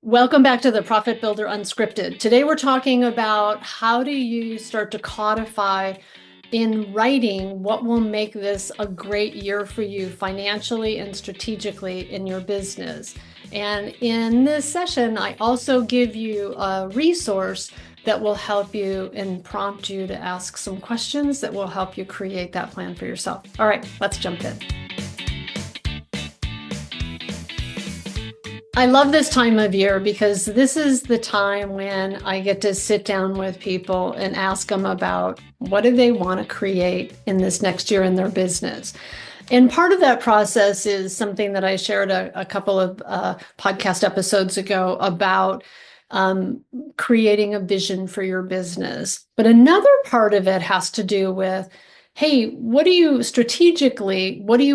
Welcome back to the Profit Builder Unscripted. Today we're talking about how do you start to codify in writing what will make this a great year for you financially and strategically in your business. And in this session, I also give you a resource that will help you and prompt you to ask some questions that will help you create that plan for yourself. All right, let's jump in. I love this time of year because this is the time when I get to sit down with people and ask them about what do they want to create in this next year in their business. And part of that process is something that I shared a couple of podcast episodes ago about creating a vision for your business. But another part of it has to do with, hey, what do you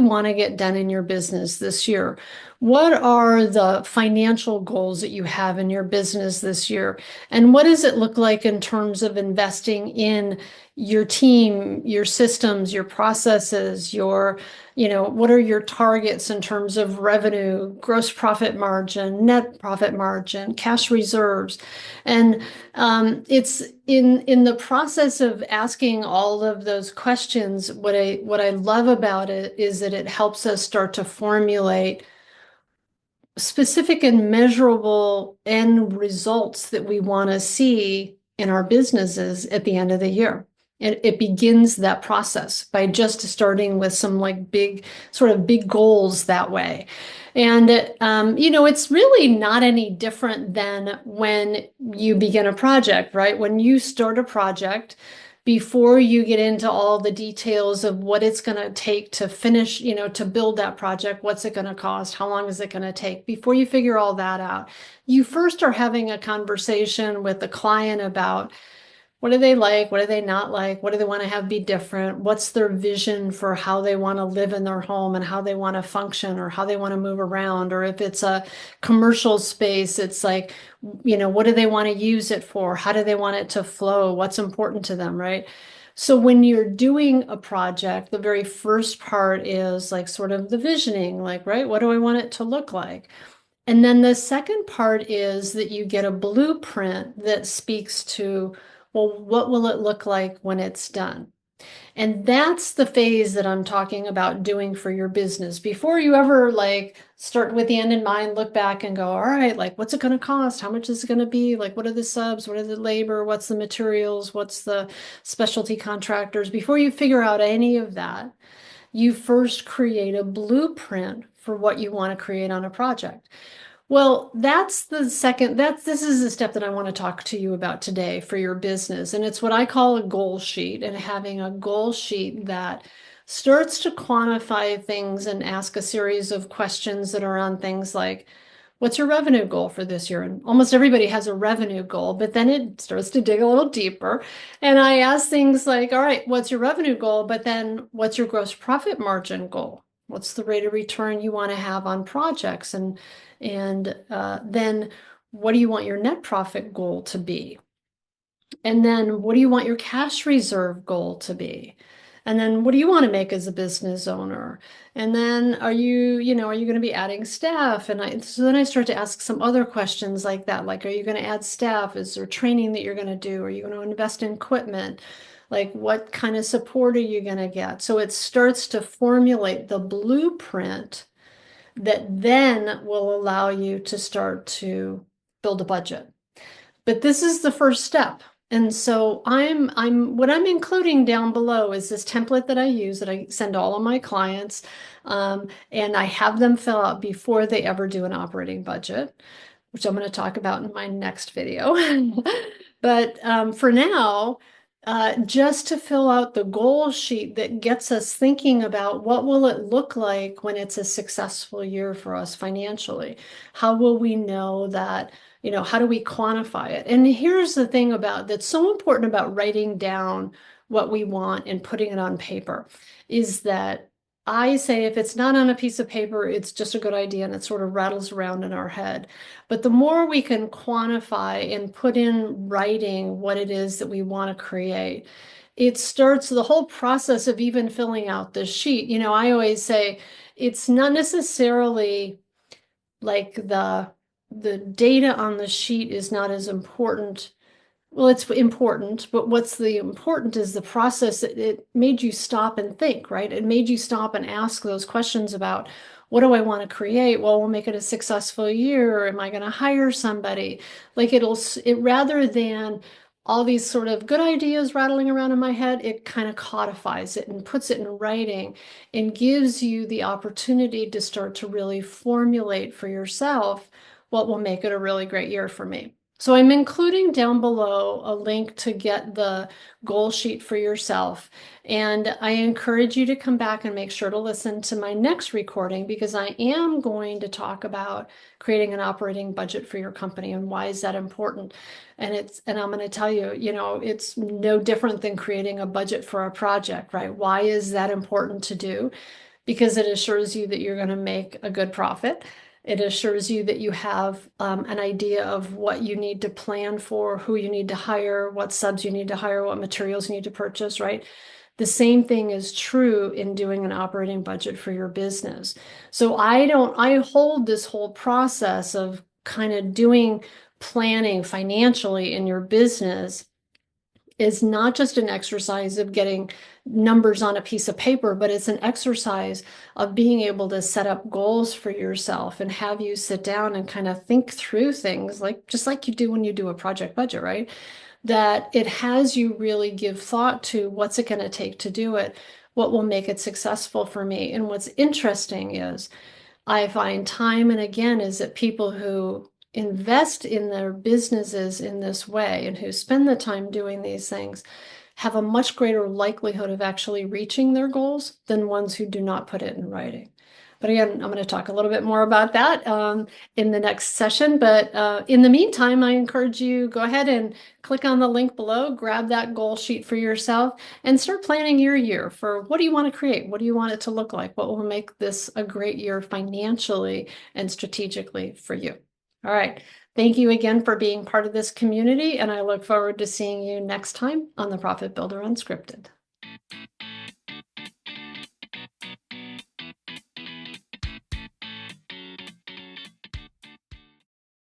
want to get done in your business this year? What are the financial goals that you have in your business this year? And what does it look like in terms of investing in your team, your systems, your processes, what are your targets in terms of revenue, gross profit margin, net profit margin, cash reserves? And it's in the process of asking all of those questions, what I love about it is that it helps us start to formulate specific and measurable end results that we want to see in our businesses at the end of the year. It begins that process by just starting with some big goals that way. And, it's really not any different than when you begin a project, right? When you start a project, before you get into all the details of what it's going to take to finish, to build that project, what's it going to cost, how long is it going to take, before you figure all that out, you first are having a conversation with the client about what do they like, what do they not like, what do they want to have be different, what's their vision for how they want to live in their home and how they want to function or how they want to move around, or if it's a commercial space, it's like, what do they want to use it for, how do they want it to flow, what's important to them, right? So when you're doing a project, the very first part is sort of the visioning, right, what do I want it to look like? And then the second part is that you get a blueprint that speaks to, well, what will it look like when it's done? And that's the phase that I'm talking about doing for your business. Before you ever start with the end in mind, look back and go, all right, what's it going to cost? How much is it going to be? What are the subs? What are the labor? What's the materials? What's the specialty contractors? Before you figure out any of that, you first create a blueprint for what you want to create on a project. Well, this is the step that I want to talk to you about today for your business. And it's what I call a goal sheet, and having a goal sheet that starts to quantify things and ask a series of questions that are on things like, what's your revenue goal for this year? And almost everybody has a revenue goal, but then it starts to dig a little deeper. And I ask things like, all right, what's your revenue goal? But then what's your gross profit margin goal? What's the rate of return you want to have on projects? And then what do you want your net profit goal to be? And then what do you want your cash reserve goal to be? And then what do you want to make as a business owner? And then are you going to be adding staff? And so then I start to ask some other questions like that. Are you going to add staff? Is there training that you're going to do? Are you going to invest in equipment? What kind of support are you going to get? So it starts to formulate the blueprint that then will allow you to start to build a budget. But this is the first step. And so what I'm including down below is this template that I use that I send all of my clients, and I have them fill out before they ever do an operating budget, which I'm going to talk about in my next video. But for now, just to fill out the goal sheet that gets us thinking about what will it look like when it's a successful year for us financially? How will we know that, how do we quantify it? And here's the thing that's so important about writing down what we want and putting it on paper is that I say if it's not on a piece of paper, it's just a good idea and it sort of rattles around in our head. But the more we can quantify and put in writing what it is that we want to create, it starts the whole process of even filling out the sheet. I always say it's not necessarily the the data on the sheet is not as important. Well, it's important, but what's the important is the process. It made you stop and think, right? It made you stop and ask those questions about what do I want to create? Well, we'll make it a successful year. Or am I going to hire somebody? Like it rather than all these sort of good ideas rattling around in my head, it kind of codifies it and puts it in writing and gives you the opportunity to start to really formulate for yourself what will make it a really great year for me. So I'm including down below a link to get the goal sheet for yourself. And I encourage you to come back and make sure to listen to my next recording, because I am going to talk about creating an operating budget for your company and why is that important. And I'm going to tell you, it's no different than creating a budget for a project, right? Why is that important to do? Because it assures you that you're going to make a good profit. It assures you that you have an idea of what you need to plan for, who you need to hire, what subs you need to hire, what materials you need to purchase, right? The same thing is true in doing an operating budget for your business. So I hold this whole process of kind of doing planning financially in your business is not just an exercise of getting numbers on a piece of paper, but it's an exercise of being able to set up goals for yourself and have you sit down and kind of think through things just like you do when you do a project budget, right? That it has you really give thought to what's it going to take to do it, what will make it successful for me. And what's interesting is I find time and again is that people who invest in their businesses in this way and who spend the time doing these things have a much greater likelihood of actually reaching their goals than ones who do not put it in writing. But again, I'm going to talk a little bit more about that in the next session. But in the meantime, I encourage you go ahead and click on the link below, grab that goal sheet for yourself, and start planning your year for what do you want to create? What do you want it to look like? What will make this a great year financially and strategically for you? All right. Thank you again for being part of this community, and I look forward to seeing you next time on the Profit Builder Unscripted.